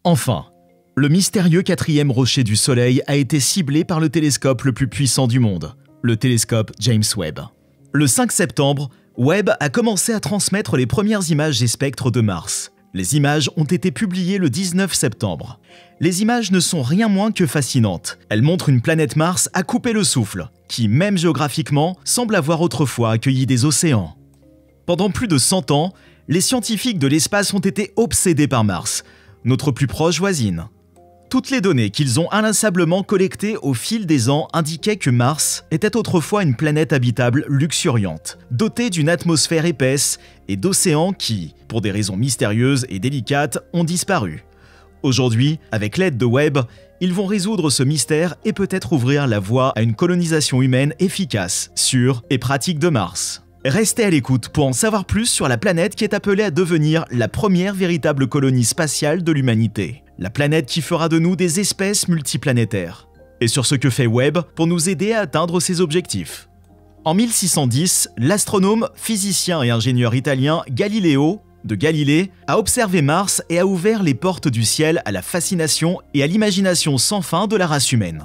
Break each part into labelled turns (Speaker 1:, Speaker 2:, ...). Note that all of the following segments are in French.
Speaker 1: Enfin, le mystérieux quatrième rocher du Soleil a été ciblé par le télescope le plus puissant du monde, le télescope James Webb. Le 5 septembre, Webb a commencé à transmettre les premières images et spectres de Mars. Les images ont été publiées le 19 septembre. Les images ne sont rien moins que fascinantes. Elles montrent une planète Mars à couper le souffle, qui, même géographiquement, semble avoir autrefois accueilli des océans. Pendant plus de 100 ans, les scientifiques de l'espace ont été obsédés par Mars, notre plus proche voisine. Toutes les données qu'ils ont inlassablement collectées au fil des ans indiquaient que Mars était autrefois une planète habitable luxuriante, dotée d'une atmosphère épaisse et d'océans qui, pour des raisons mystérieuses et délicates, ont disparu. Aujourd'hui, avec l'aide de Webb, ils vont résoudre ce mystère et peut-être ouvrir la voie à une colonisation humaine efficace, sûre et pratique de Mars. Restez à l'écoute pour en savoir plus sur la planète qui est appelée à devenir la première véritable colonie spatiale de l'humanité. La planète qui fera de nous des espèces multiplanétaires. Et sur ce que fait Webb pour nous aider à atteindre ces objectifs. En 1610, l'astronome, physicien et ingénieur italien Galileo de Galilée a observé Mars et a ouvert les portes du ciel à la fascination et à l'imagination sans fin de la race humaine.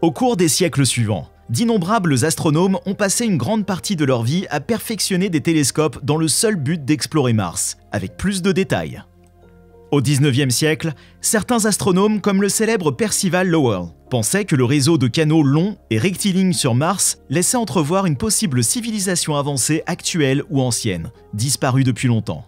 Speaker 1: Au cours des siècles suivants, d'innombrables astronomes ont passé une grande partie de leur vie à perfectionner des télescopes dans le seul but d'explorer Mars, avec plus de détails. Au XIXe siècle, certains astronomes comme le célèbre Percival Lowell pensaient que le réseau de canaux longs et rectilignes sur Mars laissait entrevoir une possible civilisation avancée actuelle ou ancienne, disparue depuis longtemps.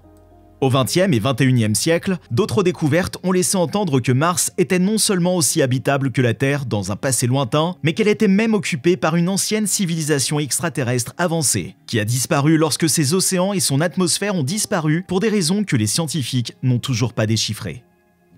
Speaker 1: Au XXe et XXIe siècle, d'autres découvertes ont laissé entendre que Mars était non seulement aussi habitable que la Terre dans un passé lointain, mais qu'elle était même occupée par une ancienne civilisation extraterrestre avancée, qui a disparu lorsque ses océans et son atmosphère ont disparu pour des raisons que les scientifiques n'ont toujours pas déchiffrées.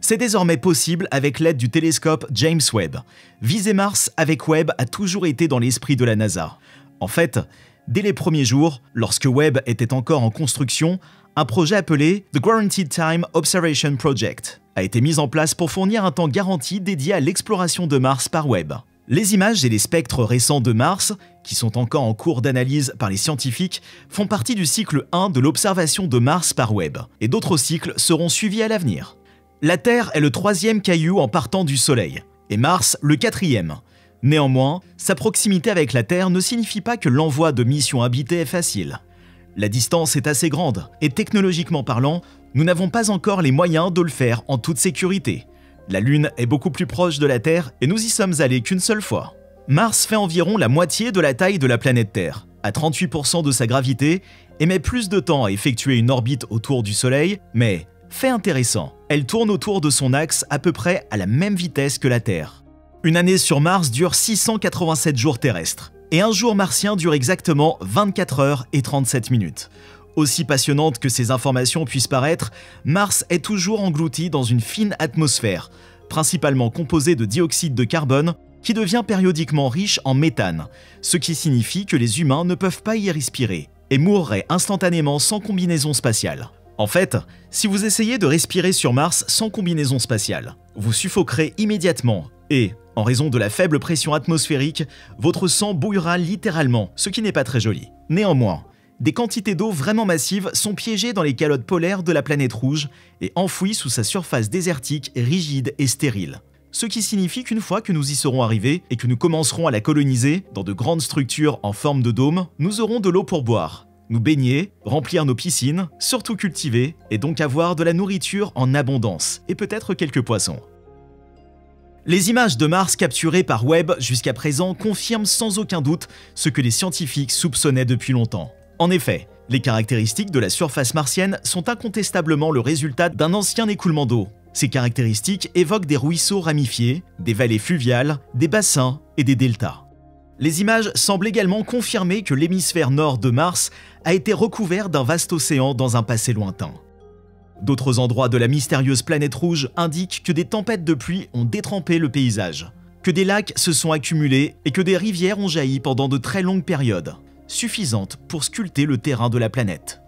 Speaker 1: C'est désormais possible avec l'aide du télescope James Webb. Viser Mars avec Webb a toujours été dans l'esprit de la NASA. En fait, dès les premiers jours, lorsque Webb était encore en construction, un projet appelé The Guaranteed Time Observation Project a été mis en place pour fournir un temps garanti dédié à l'exploration de Mars par Webb. Les images et les spectres récents de Mars, qui sont encore en cours d'analyse par les scientifiques, font partie du cycle 1 de l'observation de Mars par Webb, et d'autres cycles seront suivis à l'avenir. La Terre est le 3e caillou en partant du Soleil, et Mars le 4e. Néanmoins, sa proximité avec la Terre ne signifie pas que l'envoi de missions habitées est facile. La distance est assez grande, et technologiquement parlant, nous n'avons pas encore les moyens de le faire en toute sécurité. La Lune est beaucoup plus proche de la Terre et nous y sommes allés qu'une seule fois. Mars fait environ la moitié de la taille de la planète Terre, à 38% de sa gravité, et met plus de temps à effectuer une orbite autour du Soleil, mais, fait intéressant, elle tourne autour de son axe à peu près à la même vitesse que la Terre. Une année sur Mars dure 687 jours terrestres. Et un jour martien dure exactement 24 heures et 37 minutes. Aussi passionnante que ces informations puissent paraître, Mars est toujours englouti dans une fine atmosphère, principalement composée de dioxyde de carbone, qui devient périodiquement riche en méthane, ce qui signifie que les humains ne peuvent pas y respirer, et mourraient instantanément sans combinaison spatiale. En fait, si vous essayez de respirer sur Mars sans combinaison spatiale, vous suffoquerez immédiatement et, en raison de la faible pression atmosphérique, votre sang bouillera littéralement, ce qui n'est pas très joli. Néanmoins, des quantités d'eau vraiment massives sont piégées dans les calottes polaires de la planète rouge et enfouies sous sa surface désertique, rigide et stérile. Ce qui signifie qu'une fois que nous y serons arrivés et que nous commencerons à la coloniser dans de grandes structures en forme de dôme, nous aurons de l'eau pour boire, nous baigner, remplir nos piscines, surtout cultiver, et donc avoir de la nourriture en abondance, et peut-être quelques poissons. Les images de Mars capturées par Webb jusqu'à présent confirment sans aucun doute ce que les scientifiques soupçonnaient depuis longtemps. En effet, les caractéristiques de la surface martienne sont incontestablement le résultat d'un ancien écoulement d'eau. Ces caractéristiques évoquent des ruisseaux ramifiés, des vallées fluviales, des bassins et des deltas. Les images semblent également confirmer que l'hémisphère nord de Mars a été recouvert d'un vaste océan dans un passé lointain. D'autres endroits de la mystérieuse planète rouge indiquent que des tempêtes de pluie ont détrempé le paysage, que des lacs se sont accumulés et que des rivières ont jailli pendant de très longues périodes, suffisantes pour sculpter le terrain de la planète.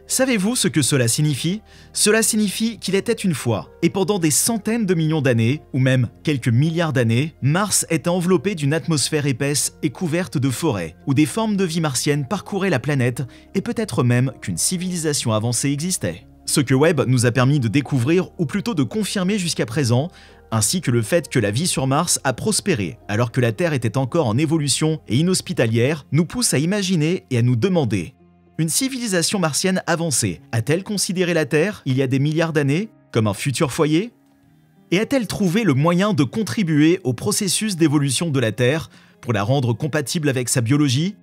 Speaker 1: Savez-vous ce que cela signifie? Cela signifie qu'il était une fois, et pendant des centaines de millions d'années, ou même quelques milliards d'années, Mars était enveloppé d'une atmosphère épaisse et couverte de forêts, où des formes de vie martiennes parcouraient la planète, et peut-être même qu'une civilisation avancée existait. Ce que Webb nous a permis de découvrir, ou plutôt de confirmer jusqu'à présent, ainsi que le fait que la vie sur Mars a prospéré alors que la Terre était encore en évolution et inhospitalière, nous pousse à imaginer et à nous demander: une civilisation martienne avancée a-t-elle considéré la Terre, il y a des milliards d'années, comme un futur foyer? Et a-t-elle trouvé le moyen de contribuer au processus d'évolution de la Terre pour la rendre compatible avec sa biologie?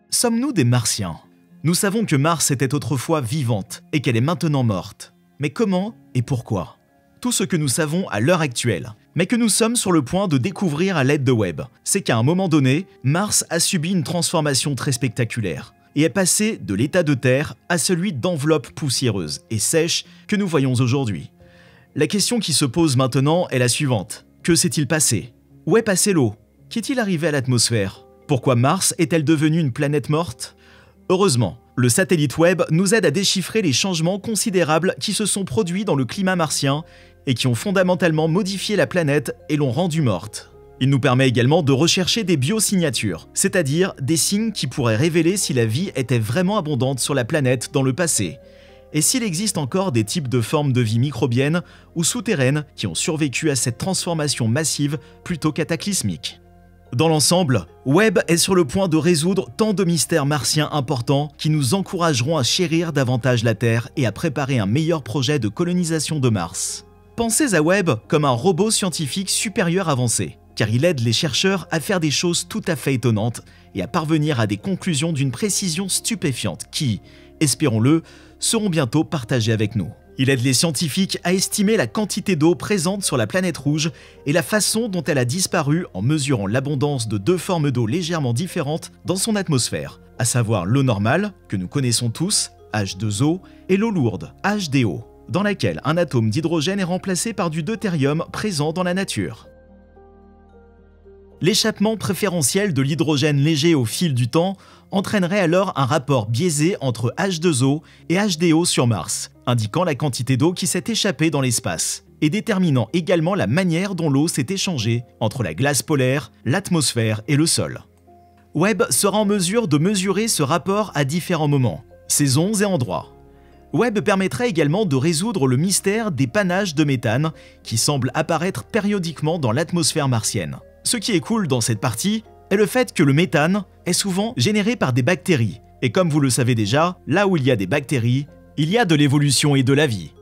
Speaker 1: Sommes-nous des Martiens? Nous savons que Mars était autrefois vivante et qu'elle est maintenant morte. Mais comment et pourquoi? Tout ce que nous savons à l'heure actuelle, mais que nous sommes sur le point de découvrir à l'aide de Webb, c'est qu'à un moment donné, Mars a subi une transformation très spectaculaire et est passé de l'état de terre à celui d'enveloppe poussiéreuse et sèche que nous voyons aujourd'hui. La question qui se pose maintenant est la suivante. Que s'est-il passé? Où est passée l'eau? Qu'est-il arrivé à l'atmosphère? Pourquoi Mars est-elle devenue une planète morte? Heureusement, le satellite Webb nous aide à déchiffrer les changements considérables qui se sont produits dans le climat martien et qui ont fondamentalement modifié la planète et l'ont rendue morte. Il nous permet également de rechercher des biosignatures, c'est-à-dire des signes qui pourraient révéler si la vie était vraiment abondante sur la planète dans le passé, et s'il existe encore des types de formes de vie microbiennes ou souterraines qui ont survécu à cette transformation massive plutôt cataclysmique. Dans l'ensemble, Webb est sur le point de résoudre tant de mystères martiens importants qui nous encourageront à chérir davantage la Terre et à préparer un meilleur projet de colonisation de Mars. Pensez à Webb comme un robot scientifique supérieur avancé, car il aide les chercheurs à faire des choses tout à fait étonnantes et à parvenir à des conclusions d'une précision stupéfiante qui, espérons-le, seront bientôt partagées avec nous. Il aide les scientifiques à estimer la quantité d'eau présente sur la planète rouge et la façon dont elle a disparu en mesurant l'abondance de deux formes d'eau légèrement différentes dans son atmosphère, à savoir l'eau normale, que nous connaissons tous, H2O, et l'eau lourde, HDO, dans laquelle un atome d'hydrogène est remplacé par du deutérium présent dans la nature. L'échappement préférentiel de l'hydrogène léger au fil du temps entraînerait alors un rapport biaisé entre H2O et HDO sur Mars, indiquant la quantité d'eau qui s'est échappée dans l'espace, et déterminant également la manière dont l'eau s'est échangée entre la glace polaire, l'atmosphère et le sol. Webb sera en mesure de mesurer ce rapport à différents moments, saisons et endroits. Webb permettrait également de résoudre le mystère des panaches de méthane qui semblent apparaître périodiquement dans l'atmosphère martienne. Ce qui est cool dans cette partie est le fait que le méthane est souvent généré par des bactéries. Et comme vous le savez déjà, là où il y a des bactéries, il y a de l'évolution et de la vie.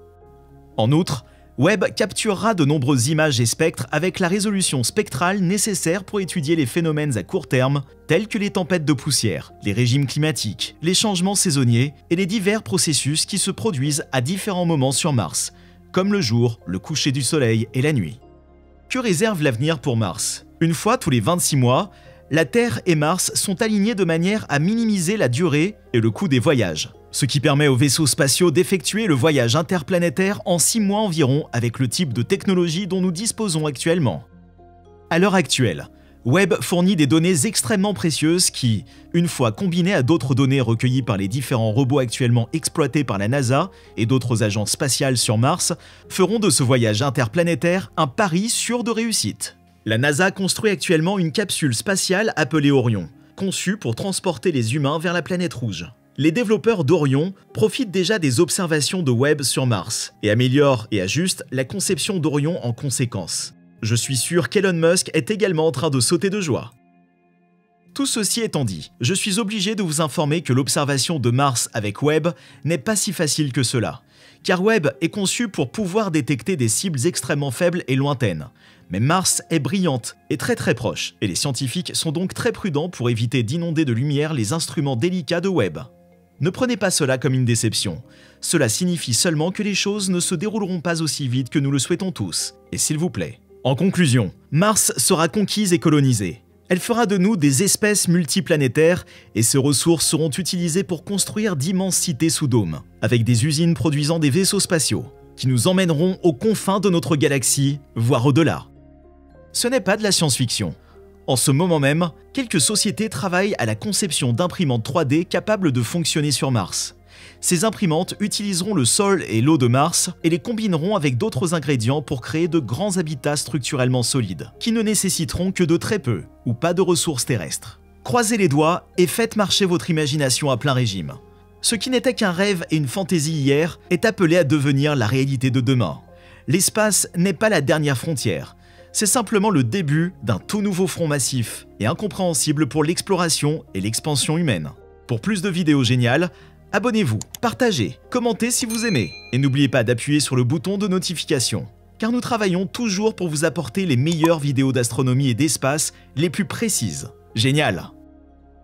Speaker 1: En outre, Webb capturera de nombreuses images et spectres avec la résolution spectrale nécessaire pour étudier les phénomènes à court terme, tels que les tempêtes de poussière, les régimes climatiques, les changements saisonniers et les divers processus qui se produisent à différents moments sur Mars, comme le jour, le coucher du soleil et la nuit. Que réserve l'avenir pour Mars? Une fois tous les 26 mois, la Terre et Mars sont alignés de manière à minimiser la durée et le coût des voyages, ce qui permet aux vaisseaux spatiaux d'effectuer le voyage interplanétaire en 6 mois environ avec le type de technologie dont nous disposons actuellement. À l'heure actuelle, Webb fournit des données extrêmement précieuses qui, une fois combinées à d'autres données recueillies par les différents robots actuellement exploités par la NASA et d'autres agences spatiales sur Mars, feront de ce voyage interplanétaire un pari sûr de réussite. La NASA construit actuellement une capsule spatiale appelée Orion, conçue pour transporter les humains vers la planète rouge. Les développeurs d'Orion profitent déjà des observations de Webb sur Mars et améliorent et ajustent la conception d'Orion en conséquence. Je suis sûr qu'Elon Musk est également en train de sauter de joie. Tout ceci étant dit, je suis obligé de vous informer que l'observation de Mars avec Webb n'est pas si facile que cela, car Webb est conçu pour pouvoir détecter des cibles extrêmement faibles et lointaines. Mais Mars est brillante et très proche, et les scientifiques sont donc très prudents pour éviter d'inonder de lumière les instruments délicats de Webb. Ne prenez pas cela comme une déception, cela signifie seulement que les choses ne se dérouleront pas aussi vite que nous le souhaitons tous, et s'il vous plaît. En conclusion, Mars sera conquise et colonisée. Elle fera de nous des espèces multiplanétaires et ses ressources seront utilisées pour construire d'immenses cités sous dôme, avec des usines produisant des vaisseaux spatiaux, qui nous emmèneront aux confins de notre galaxie, voire au-delà. Ce n'est pas de la science-fiction. En ce moment même, quelques sociétés travaillent à la conception d'imprimantes 3D capables de fonctionner sur Mars. Ces imprimantes utiliseront le sol et l'eau de Mars et les combineront avec d'autres ingrédients pour créer de grands habitats structurellement solides, qui ne nécessiteront que de très peu ou pas de ressources terrestres. Croisez les doigts et faites marcher votre imagination à plein régime. Ce qui n'était qu'un rêve et une fantaisie hier est appelé à devenir la réalité de demain. L'espace n'est pas la dernière frontière, c'est simplement le début d'un tout nouveau front massif et incompréhensible pour l'exploration et l'expansion humaine. Pour plus de vidéos géniales, abonnez-vous, partagez, commentez si vous aimez et n'oubliez pas d'appuyer sur le bouton de notification. Car nous travaillons toujours pour vous apporter les meilleures vidéos d'astronomie et d'espace les plus précises. Génial!